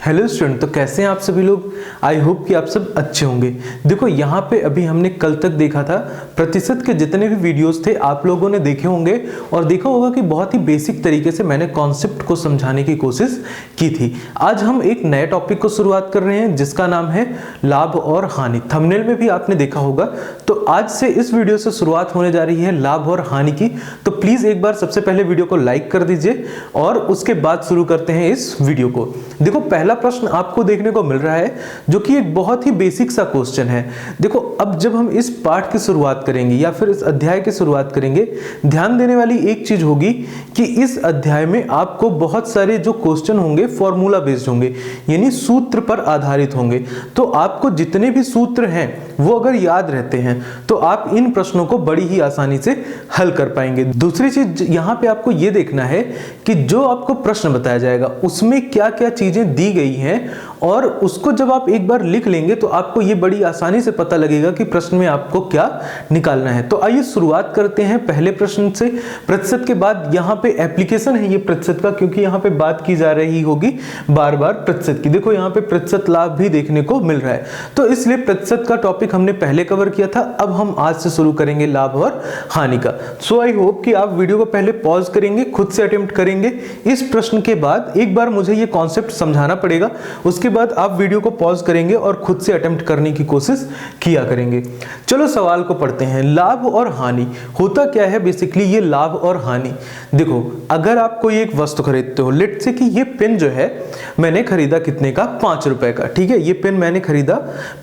Hello student, तो कैसे हैं आप सभी लोग। आई होप कि आप सब अच्छे होंगे। देखो यहाँ पे अभी हमने कल तक देखा था प्रतिशत के जितने भी वीडियोस थे आप लोगों ने देखे होंगे और देखा होगा कि बहुत ही बेसिक तरीके से मैंने कॉन्सेप्ट को समझाने की कोशिश की थी। आज हम एक नए टॉपिक को शुरुआत कर रहे हैं जिसका नाम है लाभ और हानि। थंबनेल में भी आपने देखा होगा। तो आज से इस वीडियो से शुरुआत होने जा रही है लाभ और हानि की। तो प्लीज एक बार सबसे पहले वीडियो को लाइक कर दीजिए और उसके बाद शुरू करते हैं इस वीडियो को। देखो पहला प्रश्न आपको देखने को मिल रहा है जो कि एक बहुत ही बेसिक सा क्वेश्चन है। देखो अब जब हम इस पाठ की शुरुआत करेंगे या फिर इस अध्याय की शुरुआत करेंगे, ध्यान देने वाली एक चीज होगी कि इस अध्याय में आपको बहुत सारे जो क्वेश्चन होंगे फॉर्मूला बेस्ड होंगे, यानी सूत्र पर आधारित होंगे। तो आपको जितने भी सूत्र हैं वो अगर याद रहते हैं तो आप इन प्रश्नों को बड़ी ही आसानी से हल कर पाएंगे। दूसरी चीज यहाँ पे आपको ये देखना है कि जो आपको प्रश्न बताया जाएगा उसमें क्या क्या चीजें दी गई हैं और उसको जब आप एक बार लिख लेंगे तो आपको ये बड़ी आसानी से पता लगेगा कि प्रश्न में आपको क्या निकालना है। तो आइए शुरुआत करते हैं पहले प्रश्न से। प्रतिशत के बाद यहाँ पे एप्लीकेशन है ये प्रतिशत का, क्योंकि यहाँ पे बात की जा रही होगी बार बार प्रतिशत की। देखो यहाँ पे प्रतिशत लाभ भी देखने को मिल रहा है, तो इसलिए प्रतिशत का टॉपिक हमने पहले कवर किया था। अब हम आज से शुरू करेंगे लाभ और हानि का। सो आई होप कि आप वीडियो को पहले पॉज करेंगे, खुद से अटेम्प्ट करेंगे। इस प्रश्न के बाद एक बार मुझे ये कॉन्सेप्ट समझाना पड़ेगा, उसके बाद आप वीडियो को पॉज करेंगे और खुद से अटेम्प्ट करने की कोशिश किया करेंगे। चलो सवाल को पढ़ते हैं। लाभ और हानि होता क्या है बेसिकली, ये लाभ और हानि। देखो अगर आप कोई एक वस्तु खरीदते हो, लेट से कि ये पेन जो है मैंने खरीदा कितने का, 5 रुपए का। ठीक है, ये पेन मैंने खरीदा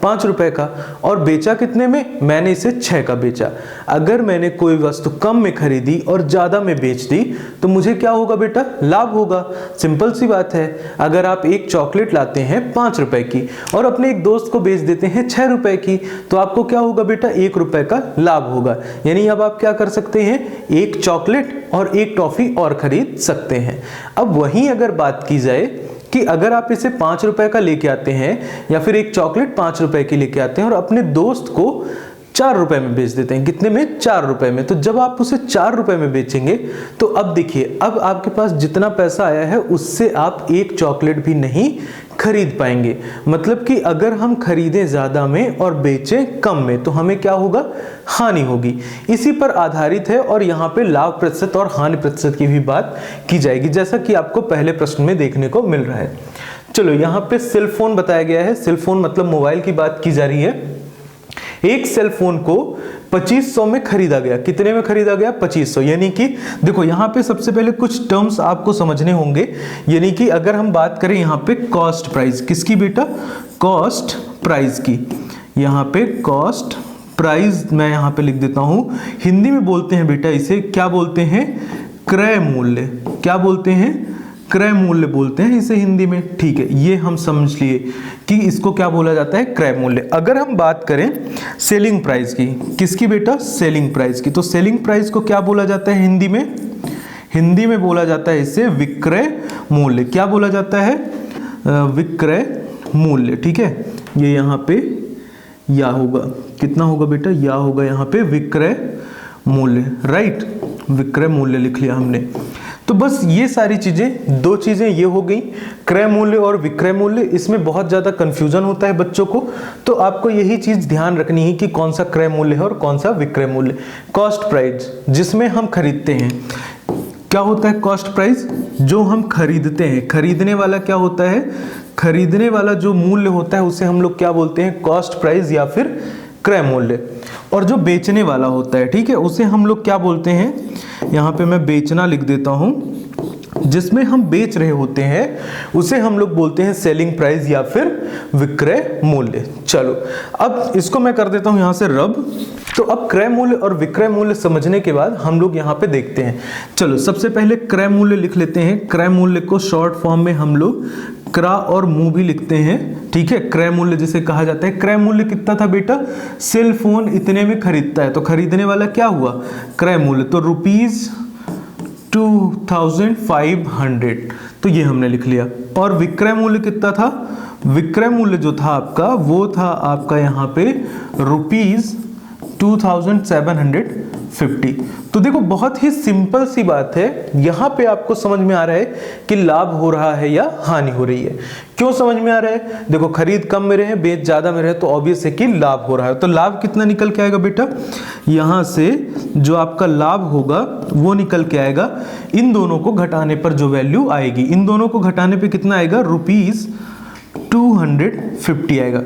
5 रुपए का और बेचा कितने में, मैंने इसे 6 का बेचा। अगर मैंने कोई वस्तु कम में खरीदी और ज्यादा में बेच दी तो मुझे क्या होगा बेटा, लाभ होगा। सिंपल सी बात है। अगर आप एक चॉकलेट लाते हैं 5 रुपए की और अपने एक दोस्त को बेच देते हैं 6 रुपए की, तो आपको क्या होगा बेटा, 1 रुपए का लाभ होगा। यानी अब आप क्या कर सकते हैं, एक चॉकलेट और एक टॉफी और खरीद सकते हैं। अब वहीं अगर बात की जाए कि अगर आप इसे 5 रुपए का लेके आते हैं या फिर एक चॉकलेट 5 रुपए की लेके आते हैं और अपने दोस्त को 4 रुपए में बेच देते हैं, कितने में, 4 रुपए में। तो जब आप उसे 4 रुपए में बेचेंगे तो अब देखिए, अब आपके पास जितना पैसा आया है उससे आप एक चॉकलेट भी नहीं खरीद पाएंगे। मतलब कि अगर हम खरीदें ज्यादा में और बेचें कम में तो हमें क्या होगा, हानि होगी। इसी पर आधारित है और यहाँ पे लाभ प्रतिशत और हानि प्रतिशत की भी बात की जाएगी, जैसा कि आपको पहले प्रश्न में देखने को मिल रहा है। चलो यहाँ पे सेल फोन बताया गया है। सेल फोन मतलब मोबाइल की बात की जा रही है। एक सेल फोन को 2500 में खरीदा गया। कितने में खरीदा गया, 2500। यानी कि देखो यहाँ पे सबसे पहले कुछ टर्म्स आपको समझने होंगे। यानी कि अगर हम बात करें यहाँ पे कॉस्ट प्राइस, किसकी बेटा, कॉस्ट प्राइस की। यहाँ पे कॉस्ट प्राइस मैं यहाँ पे लिख देता हूं। हिंदी में बोलते हैं बेटा इसे क्या बोलते हैं, क्रय मूल्य। क्या बोलते हैं, क्रय मूल्य बोलते हैं इसे हिंदी में। ठीक है, ये हम समझ लिए कि इसको क्या बोला जाता है, क्रय मूल्य। अगर हम बात करें सेलिंग प्राइस की, किसकी बेटा, सेलिंग प्राइस की, तो सेलिंग प्राइस को क्या बोला जाता है हिंदी में, हिंदी में बोला जाता है इसे विक्रय मूल्य। क्या बोला जाता है, विक्रय मूल्य। ठीक है, ये यहाँ पे या होगा, कितना होगा बेटा, या होगा यहाँ पे विक्रय मूल्य। राइट, विक्रय मूल्य लिख लिया हमने। तो बस ये सारी चीजें, दो चीजें ये हो गई, क्रय मूल्य और विक्रय मूल्य। इसमें बहुत ज्यादा कंफ्यूजन होता है बच्चों को, तो आपको यही चीज ध्यान रखनी है कि कौन सा क्रय मूल्य है और कौन सा विक्रय मूल्य। कॉस्ट प्राइस जिसमें हम खरीदते हैं, क्या होता है कॉस्ट प्राइस, जो हम खरीदते हैं। खरीदने वाला क्या होता है, खरीदने वाला जो मूल्य होता है उसे हम लोग क्या बोलते हैं, कॉस्ट प्राइस या फिर क्रय मूल्य। और जो बेचने वाला होता है, ठीक है, उसे हम लोग क्या बोलते हैं, यहाँ पे मैं बेचना लिख देता हूं, जिसमें हम बेच रहे होते हैं उसे हम लोग बोलते हैं सेलिंग प्राइस या फिर विक्रय मूल्य। चलो अब इसको मैं कर देता हूं यहां से रब। तो अब क्रय मूल्य और विक्रय मूल्य समझने के बाद हम लोग यहाँ पे देखते हैं। चलो सबसे पहले क्रय मूल्य लिख लेते हैं। क्रय मूल्य को शॉर्ट फॉर्म में हम लोग क्रा और मू भी लिखते हैं। ठीक है, क्रय मूल्य जिसे कहा जाता है। क्रय मूल्य कितना था बेटा, सेल फोन इतने में खरीदता है, तो खरीदने वाला क्या हुआ, क्रय मूल्य, तो ₹2500। तो ये हमने लिख लिया। और विक्रय मूल्य कितना था, विक्रय मूल्य जो था आपका वो था आपका यहाँ पे ₹2750 50। तो देखो बहुत ही सिंपल सी बात है, यहां पे आपको समझ में आ रहा है कि लाभ हो रहा है या हानि हो रही है। क्यों समझ में आ रहा है? देखो खरीद कम में रहे, बेच ज्यादा में रहे, तो ऑब्वियस है कि लाभ हो रहा है। तो लाभ कितना निकल के आएगा बेटा? यहां से जो आपका लाभ होगा वो निकल के आएगा, इन दोनों को घटाने पर जो वैल्यू आएगी, इन दोनों को घटाने पे कितना आएगा? ₹250 आएगा।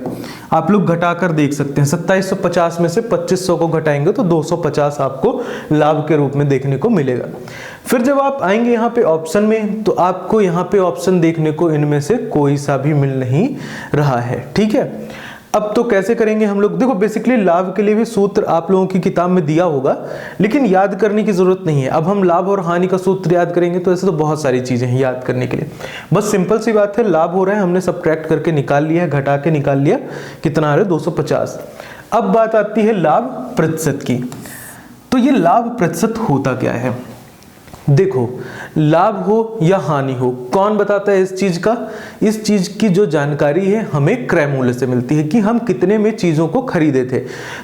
आप लोग घटा कर देख सकते हैं, 2750 में से 2500 को घटाएंगे तो 250 आपको लाभ के रूप में देखने को मिलेगा। फिर जब आप आएंगे यहाँ पे ऑप्शन में, तो आपको यहाँ पे ऑप्शन देखने को इनमें से कोई सा भी मिल नहीं रहा है। ठीक है, अब तो कैसे करेंगे हम लोग? देखो बेसिकली लाभ के लिए भी सूत्र आप लोगों की किताब में दिया होगा, लेकिन याद करने की जरूरत नहीं है। अब हम लाभ और हानि का सूत्र याद करेंगे तो ऐसे तो बहुत सारी चीजें हैं याद करने के लिए। बस सिंपल सी बात है, लाभ हो रहा है, हमने सब्ट्रैक्ट करके निकाल लिया है, घटा के निकाल लिया, कितना आ रहा है? 250। अब बात आती है लाभ प्रतिशत की। तो ये लाभ प्रतिशत होता क्या है? देखो लाभ हो या हानि हो, कौन बताता है इस चीज का? इस चीज की जो जानकारी है हमें क्रय मूल्य से मिलती है कि हम कितने में चीजों को खरीदे थे।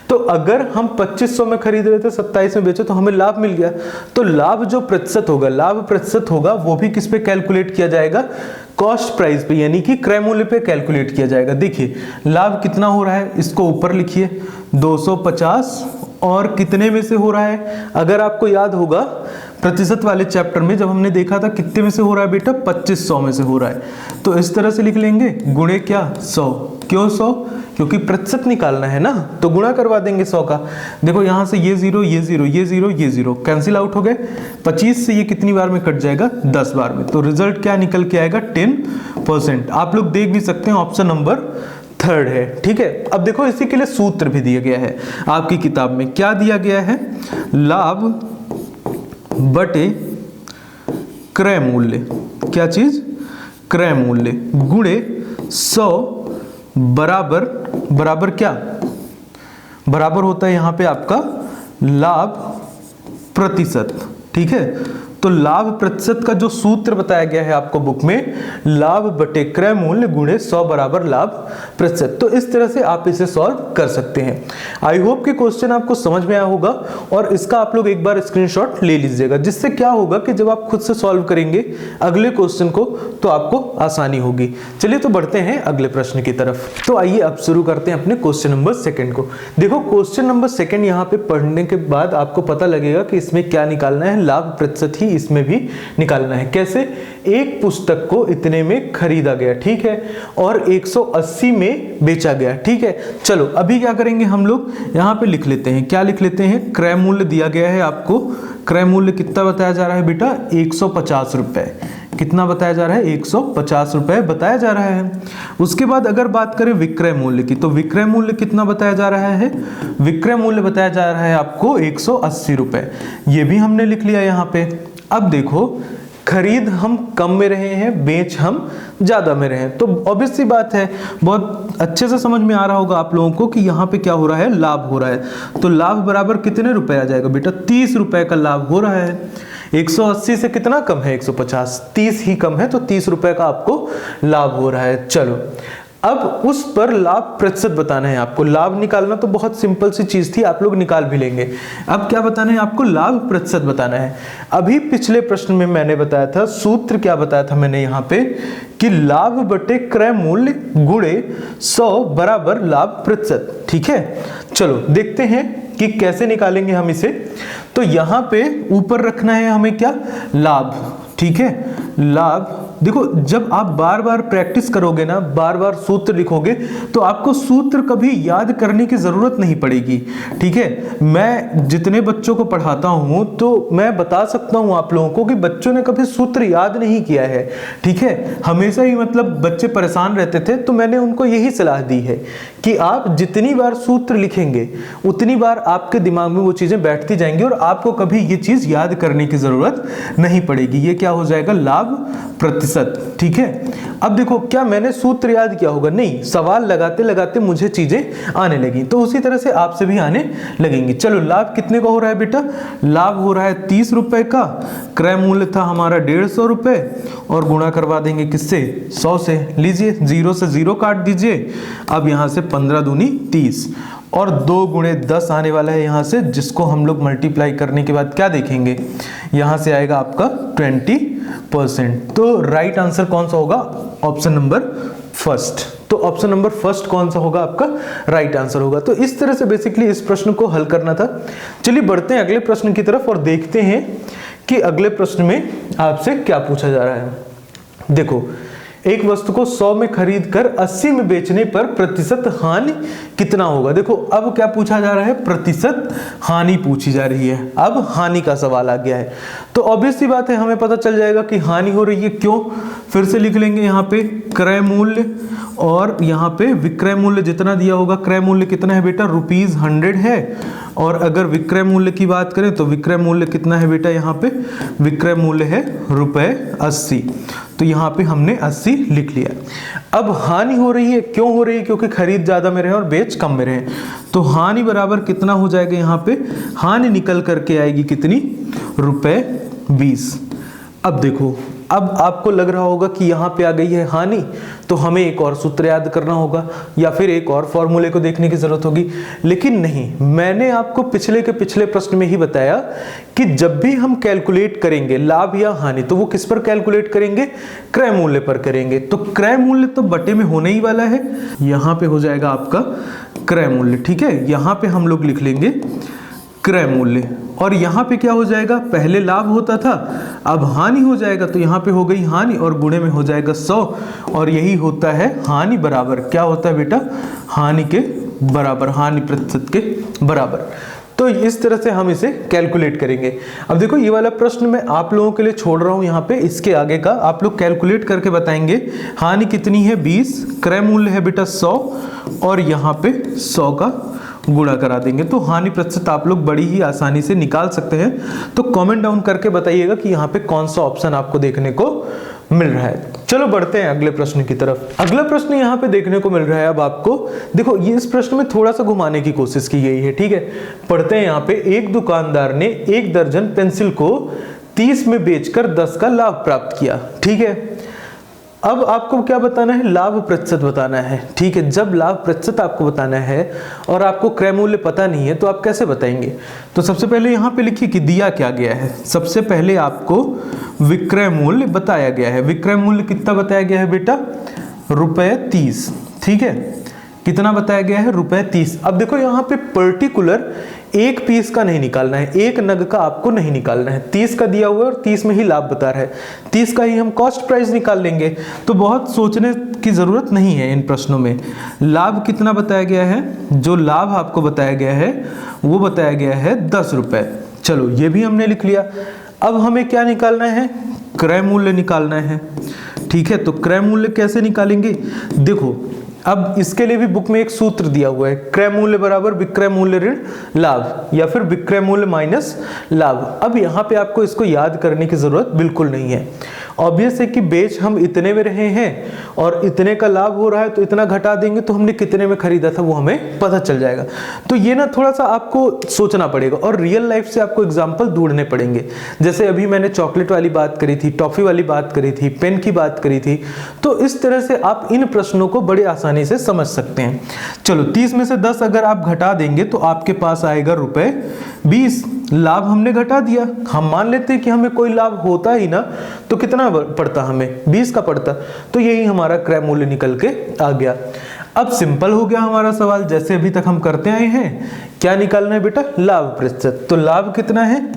तो अगर हम 2500 में खरीद रहे थे, 27 में बेचे, तो हमें लाभ मिल गया। तो लाभ जो प्रतिशत होगा, लाभ प्रतिशत होगा, वो भी किस पे कैलकुलेट किया जाएगा? कॉस्ट प्राइस पे, यानी कि क्रय मूल्य पे कैलकुलेट किया जाएगा। देखिए लाभ कितना हो रहा है, इसको ऊपर लिखिए 250, और कितने में से हो रहा है? अगर आपको याद होगा प्रतिशत वाले चैप्टर में जब हमने देखा था, कितने में से हो रहा है बेटा? 2500 में से हो रहा है। तो इस तरह से लिख लेंगे, गुणे क्या? 100। क्यों 100? क्योंकि प्रतिशत निकालना है ना, तो गुणा करवा देंगे 100 का। देखो यहां से ये 0, ये 0, ये 0, ये 0 कैंसिल आउट हो गए। 25 से ये कितनी बार में कट जाएगा? 10 बार में। तो रिजल्ट क्या निकल के आएगा? 10%। आप लोग देख भी सकते हैं, ऑप्शन नंबर 3 है। ठीक है, अब देखो इसी के लिए सूत्र भी दिया गया है आपकी किताब में। क्या दिया गया है? लाभ बटे क्रय मूल्य। क्या चीज? क्रय मूल्य गुणे 100 बराबर, बराबर क्या? बराबर होता है यहां पे आपका लाभ प्रतिशत। ठीक है, तो लाभ प्रतिशत का जो सूत्र बताया गया है आपको बुक में, लाभ बटे क्रय मूल्य गुणे 100 बराबर लाभ प्रतिशत। तो इस तरह से आप इसे सॉल्व कर सकते हैं। आई होप कि क्वेश्चन आपको समझ में आया होगा, और इसका आप लोग एक बार स्क्रीनशॉट ले लीजिएगा, जिससे क्या होगा कि जब आप खुद से सॉल्व करेंगे अगले क्वेश्चन को तो आपको आसानी होगी। चलिए तो बढ़ते हैं अगले प्रश्न की तरफ। तो आइए अब शुरू करते हैं अपने क्वेश्चन नंबर 2 को। देखो क्वेश्चन नंबर 2 यहाँ पे पढ़ने के बाद आपको पता लगेगा कि इसमें क्या निकालना है, लाभ प्रतिशत ही इसमें भी निकालना है। कैसे? एक पुस्तक को इतने में खरीदा गया, ठीक है, और 180 में बेचा गया। ठीक है, चलो अभी क्या करेंगे हम लोग, यहां पे लिख लेते हैं। क्या लिख लेते हैं? क्रय मूल्य दिया गया है आपको। क्रय मूल्य कितना बताया जा रहा है बेटा? 150 रुपए। कितना बताया जा रहा है? 150 रुपए बताया जा रहा है। उसके बाद अगर बात करें विक्रय मूल्य की, तो विक्रय मूल्य कितना बताया जा रहा है? विक्रय मूल्य बताया जा रहा है आपको 180 रुपए। ये भी हमने लिख लिया यहाँ पे। अब देखो खरीद हम कम में रहे हैं, बेच हम ज्यादा में रहे हैं, तो ऑब्वियस सी बात है, बहुत अच्छे से समझ में आ रहा होगा आप लोगों को कि यहाँ पे क्या हो रहा है? लाभ हो रहा है। तो लाभ बराबर कितने रुपए आ जाएगा बेटा? 30 रुपए का लाभ हो रहा है। 180 से कितना कम है? 150, 30 ही कम है, तो 30 रुपए का आपको लाभ हो रहा है। चलो अब उस पर लाभ प्रतिशत बताना है आपको। लाभ निकालना तो बहुत सिंपल सी चीज थी, आप लोग निकाल भी लेंगे। अब क्या बताना है आपको? लाभ प्रतिशत बताना है। अभी पिछले प्रश्न में मैंने बताया था, सूत्र क्या बताया था मैंने यहाँ पे, कि लाभ बटे क्रय मूल्य गुणे 100 बराबर लाभ प्रतिशत। ठीक है, चलो देखते हैं कि कैसे निकालेंगे हम इसे। तो यहाँ पे ऊपर रखना है हमें क्या? लाभ। ठीक है, लाभ। देखो जब आप बार बार प्रैक्टिस करोगे ना, बार बार सूत्र लिखोगे, तो आपको सूत्र कभी याद करने की जरूरत नहीं पड़ेगी। ठीक है, मैं जितने बच्चों को पढ़ाता हूं तो मैं बता सकता हूं आप लोगों को कि बच्चों ने कभी सूत्र याद नहीं किया है। ठीक है, हमेशा ही मतलब बच्चे परेशान रहते थे, तो मैंने उनको यही सलाह दी है कि आप जितनी बार सूत्र लिखेंगे उतनी बार आपके दिमाग में वो चीजें बैठती जाएंगी और आपको कभी ये चीज याद करने की जरूरत नहीं पड़ेगी। ये क्या हो जाएगा? लाभ प्रतिशत प्रतिशत, ठीक है। अब देखो क्या मैंने सूत्र याद किया होगा? नहीं, सवाल लगाते लगाते मुझे चीजें आने लगी, तो उसी तरह से आपसे भी आने लगेंगी। चलो, लाभ कितने का हो रहा है बेटा? लाभ हो रहा है 30 रुपए का, क्रय मूल्य था हमारा 150 रुपए, और गुणा करवा देंगे किससे? 100 से। लीजिए, 0 से 0 काट दीजिए। अब यहाँ से 15 दूनी 30, और 2 गुणे 10 आने वाला है यहाँ से, जिसको हम लोग मल्टीप्लाई करने के बाद क्या देखेंगे? यहाँ से आएगा आपका 20%। तो राइट आंसर कौन सा होगा? Option number first. तो ऑप्शन नंबर फर्स्ट कौन सा होगा? आपका राइट आंसर होगा। तो इस तरह से बेसिकली इस प्रश्न को हल करना था। चलिए बढ़ते हैं अगले प्रश्न की तरफ और देखते हैं कि अगले प्रश्न में आपसे क्या पूछा जा रहा है। देखो, एक वस्तु को 100 में खरीद कर 80 में बेचने पर प्रतिशत हानि कितना होगा? देखो, अब क्या पूछा जा रहा है? प्रतिशत हानि पूछी जा रही है। अब हानि का सवाल आ गया है, तो ऑब्वियस सी बात है, हमें पता चल जाएगा कि हानि हो रही है। क्यों? फिर से लिख लेंगे यहाँ पे क्रय मूल्य, और यहाँ पे विक्रय मूल्य जितना दिया होगा। क्रय मूल्य कितना है बेटा? ₹100 है। और अगर विक्रय मूल्य की बात करें तो विक्रय मूल्य कितना है बेटा? यहाँ पे विक्रय मूल्य है ₹80। तो यहाँ पे हमने 80 लिख लिया। अब हानि हो रही है, क्यों हो रही है? क्योंकि खरीद ज्यादा में रहे और बेच कम में रहे। तो हानि बराबर कितना हो जाएगा? यहाँ पे हानि निकल करके आएगी कितनी? ₹20। अब देखो, अब आपको लग रहा होगा कि यहाँ पे आ गई है हानि, तो हमें एक और सूत्र याद करना होगा या फिर एक और फॉर्मूले को देखने की जरूरत होगी। लेकिन नहीं, मैंने आपको पिछले के पिछले प्रश्न में ही बताया कि जब भी हम कैलकुलेट करेंगे लाभ या हानि, तो वो किस पर कैलकुलेट करेंगे? क्रय मूल्य पर करेंगे। तो क्रय मूल्य तो बटे में होने ही वाला है, यहाँ पे हो जाएगा आपका क्रय मूल्य, ठीक है। यहाँ पे हम लोग लिख लेंगे क्रय मूल्य, और यहाँ पे क्या हो जाएगा? पहले लाभ होता था, अब हानि हो जाएगा, तो यहाँ पे हो गई हानि और गुणे में हो जाएगा 100, और यही होता है हानि बराबर क्या होता है बेटा? हानि के बराबर, हानि प्रतिशत के बराबर। तो इस तरह से हम इसे कैलकुलेट करेंगे। अब देखो, ये वाला प्रश्न मैं आप लोगों के लिए छोड़ रहा हूं यहाँ पे, इसके आगे का आप लोग कैलकुलेट करके बताएंगे। हानि कितनी है? 20, क्रय मूल्य है बेटा 100, और यहाँ पे 100 का गुणा करा देंगे, तो हानि प्रतिशत आप लोग बड़ी ही आसानी से निकाल सकते हैं। तो कमेंट डाउन करके बताइएगा कि यहाँ पे कौन सा ऑप्शन आपको देखने को मिल रहा है। चलो बढ़ते हैं अगले प्रश्न की तरफ। अगला प्रश्न यहाँ पे देखने को मिल रहा है अब आपको। देखो, ये इस प्रश्न में थोड़ा सा घुमाने की कोशिश की गई है, ठीक है। पढ़ते हैं यहाँ पे, एक दुकानदार ने 1 दर्जन पेंसिल को 30 में बेचकर 10 का लाभ प्राप्त किया, ठीक है। अब आपको क्या बताना है? लाभ प्रतिशत बताना है, ठीक है। जब लाभ प्रतिशत आपको बताना है और आपको क्रय मूल्य पता नहीं है, तो आप कैसे बताएंगे? तो सबसे पहले यहाँ पे लिखिए कि दिया क्या गया है। सबसे पहले आपको विक्रय मूल्य बताया गया है। विक्रय मूल्य कितना बताया गया है बेटा? ₹30, ठीक है। कितना बताया गया है? ₹30। अब देखो, यहाँ पे पर्टिकुलर एक पीस का नहीं निकालना है, एक नग का आपको नहीं निकालना है। 30 का दिया हुआ है और 30 में ही लाभ बता रहा है, 30 का ही हम कॉस्ट प्राइस निकाल लेंगे। तो बहुत सोचने की जरूरत नहीं है इन प्रश्नों में। लाभ कितना बताया गया है? जो लाभ आपको बताया गया है वो बताया गया है 10 रुपए। चलो, ये भी हमने लिख लिया। अब हमें क्या निकालना है? क्रय मूल्य निकालना है, ठीक है। तो क्रय मूल्य कैसे निकालेंगे? देखो, अब इसके लिए भी बुक में एक सूत्र दिया हुआ है, क्रय मूल्य बराबर विक्रय मूल्य ऋण लाभ, या फिर विक्रय मूल्य माइनस लाभ। अब यहाँ पे आपको इसको याद करने की जरूरत बिल्कुल नहीं है। ऑब्वियस है कि बेच हम इतने में रहे हैं और इतने का लाभ हो रहा है, तो इतना घटा देंगे तो हमने कितने में खरीदा था वो हमें पता चल जाएगा। तो ये ना थोड़ा सा आपको सोचना पड़ेगा और रियल लाइफ से आपको एग्जाम्पल ढूंढने पड़ेंगे। जैसे अभी मैंने चॉकलेट वाली बात करी थी, टॉफी वाली बात करी थी, पेन की बात करी थी। तो इस तरह से आप इन प्रश्नों को बड़े आसानी से समझ सकते हैं। चलो, 30 में से 10 अगर आप घटा देंगे तो आपके पास आएगा ₹20। लाभ हमने घटा दिया, हम मान लेते हैं कि हमें कोई लाभ होता ही ना, तो कितना पड़ता? हमें 20 का पड़ता। तो यही हमारा क्रय मूल्य निकल के आ गया। अब सिंपल हो गया हमारा सवाल, जैसे अभी तक हम करते आए हैं। क्या निकालना है बेटा? लाभ प्रतिशत। तो लाभ कितना है?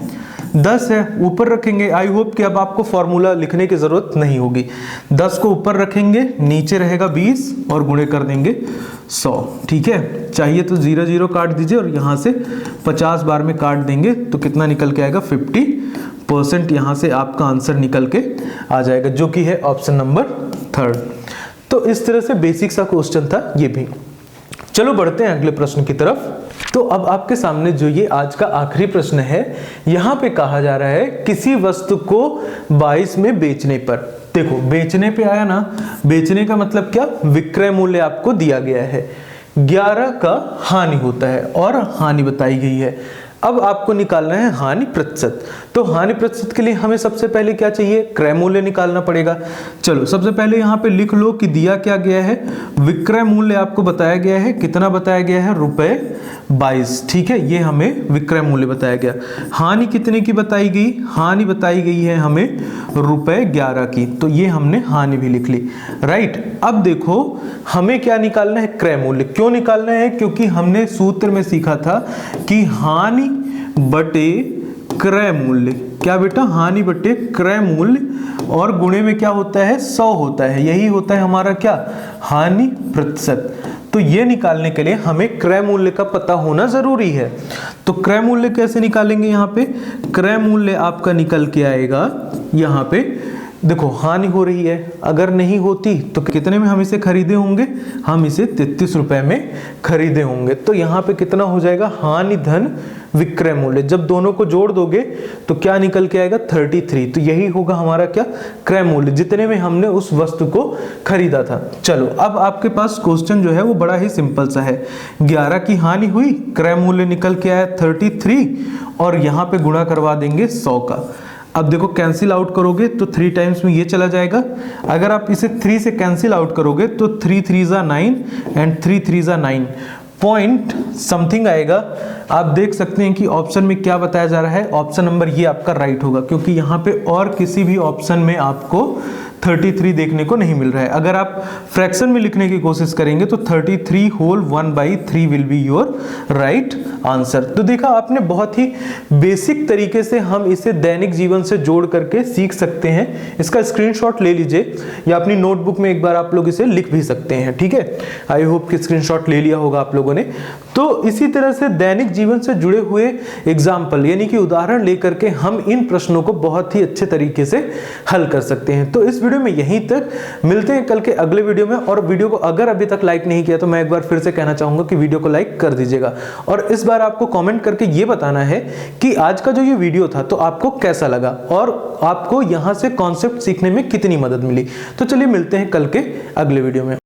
10 है, ऊपर रखेंगे। आई होप कि अब आपको फॉर्मूला लिखने की जरूरत नहीं होगी। 10 को ऊपर रखेंगे, नीचे रहेगा 20 और गुणे कर देंगे 100, ठीक है। चाहिए तो 0 0 काट दीजिए और यहाँ से 50 बार में काट देंगे तो कितना निकल के आएगा? 50%। यहाँ से आपका आंसर निकल के आ जाएगा, जो कि है ऑप्शन नंबर 3। तो इस तरह से बेसिक सा क्वेश्चन था ये भी। चलो बढ़ते हैं अगले प्रश्न की तरफ। तो अब आपके सामने जो ये आज का आखिरी प्रश्न है, यहाँ पे कहा जा रहा है किसी वस्तु को 22 में बेचने पर देखो बेचने पे आया ना, बेचने का मतलब क्या, विक्रय मूल्य आपको दिया गया है, 11 का हानि होता है और हानि बताई गई है। अब आपको निकालना है हानि प्रतिशत। तो हानि प्रतिशत के लिए हमें सबसे पहले क्या चाहिए, क्रय मूल्य निकालना पड़ेगा। चलो सबसे पहले यहाँ पे लिख लो कि दिया क्या गया है, विक्रय मूल्य आपको बताया गया है, कितना बताया गया है, ₹22, ठीक है, ये हमें विक्रय मूल्य बताया गया। हानि कितने की बताई गई, हानि बताई गई है हमें ₹11 की, तो ये हमने हानि भी लिख ली, राइट। अब देखो हमें क्या निकालना है, क्रय मूल्य। क्यों निकालना है, क्योंकि हमने सूत्र में सीखा था कि हानि बटे क्रय मूल्य, क्या बेटा, हानि बटे क्रय मूल्य और गुणे में क्या होता है, 100 होता है, यही होता है हमारा क्या, हानि प्रतिशत। तो ये निकालने के लिए हमें क्रय मूल्य का पता होना जरूरी है। तो क्रय मूल्य कैसे निकालेंगे, यहाँ पे क्रय मूल्य आपका निकल के आएगा, यहाँ पे देखो हानि हो रही है, अगर नहीं होती तो कितने में हम इसे खरीदे होंगे, हम इसे 33 रुपए में खरीदे होंगे। तो यहाँ पे कितना हो जाएगा, हानि धन विक्रय मूल्य, जब दोनों को जोड़ दोगे तो क्या निकल के आएगा, 33। तो यही होगा हमारा क्या, क्रय मूल्य, जितने में हमने उस वस्तु को खरीदा था। चलो अब आपके पास क्वेश्चन जो है वो बड़ा ही सिंपल सा है, 11 की हानि हुई, क्रय मूल्य निकल के आया 33 और यहाँ पे गुणा करवा देंगे 100 का। अब देखो कैंसिल आउट करोगे तो 3 टाइम्स में ये चला जाएगा, अगर आप इसे 3 से कैंसिल आउट करोगे तो 3 3 जा 9 एंड 3 3 जा 9 पॉइंट समथिंग आएगा। आप देख सकते हैं कि ऑप्शन में क्या बताया जा रहा है, ऑप्शन नंबर ये आपका राइट होगा, क्योंकि यहाँ पे और किसी भी ऑप्शन में आपको 33 देखने को नहीं मिल रहा है। अगर आप फ्रैक्शन में लिखने की कोशिश करेंगे तो 33 whole 1/3 will be your right answer. तो देखा आपने, बहुत ही बेसिक तरीके से हम इसे दैनिक जीवन से जोड़ करके सीख सकते हैं। इसका स्क्रीनशॉट ले लीजिए या अपनी नोटबुक में एक बार आप लोग इसे लिख भी सकते हैं, ठीक है। आई होप कि स्क्रीनशॉट ले लिया होगा आप लोगों ने। तो इसी तरह से दैनिक जीवन से जुड़े हुए एग्जाम्पल यानी कि उदाहरण लेकर के हम इन प्रश्नों को बहुत ही अच्छे तरीके से हल कर सकते हैं। तो इस वीडियो में यहीं तक, मिलते हैं कल के अगले वीडियो में। और वीडियो को अगर अभी तक लाइक नहीं किया तो मैं एक बार फिर से कहना चाहूंगा कि वीडियो को लाइक कर दीजिएगा। और इस बार आपको कमेंट करके ये बताना है कि आज का जो ये वीडियो था तो आपको कैसा लगा और आपको यहां से कॉन्सेप्ट सीखने में कितनी मदद मिली। तो चलिए मिलते हैं कल के अगले वीडियो में।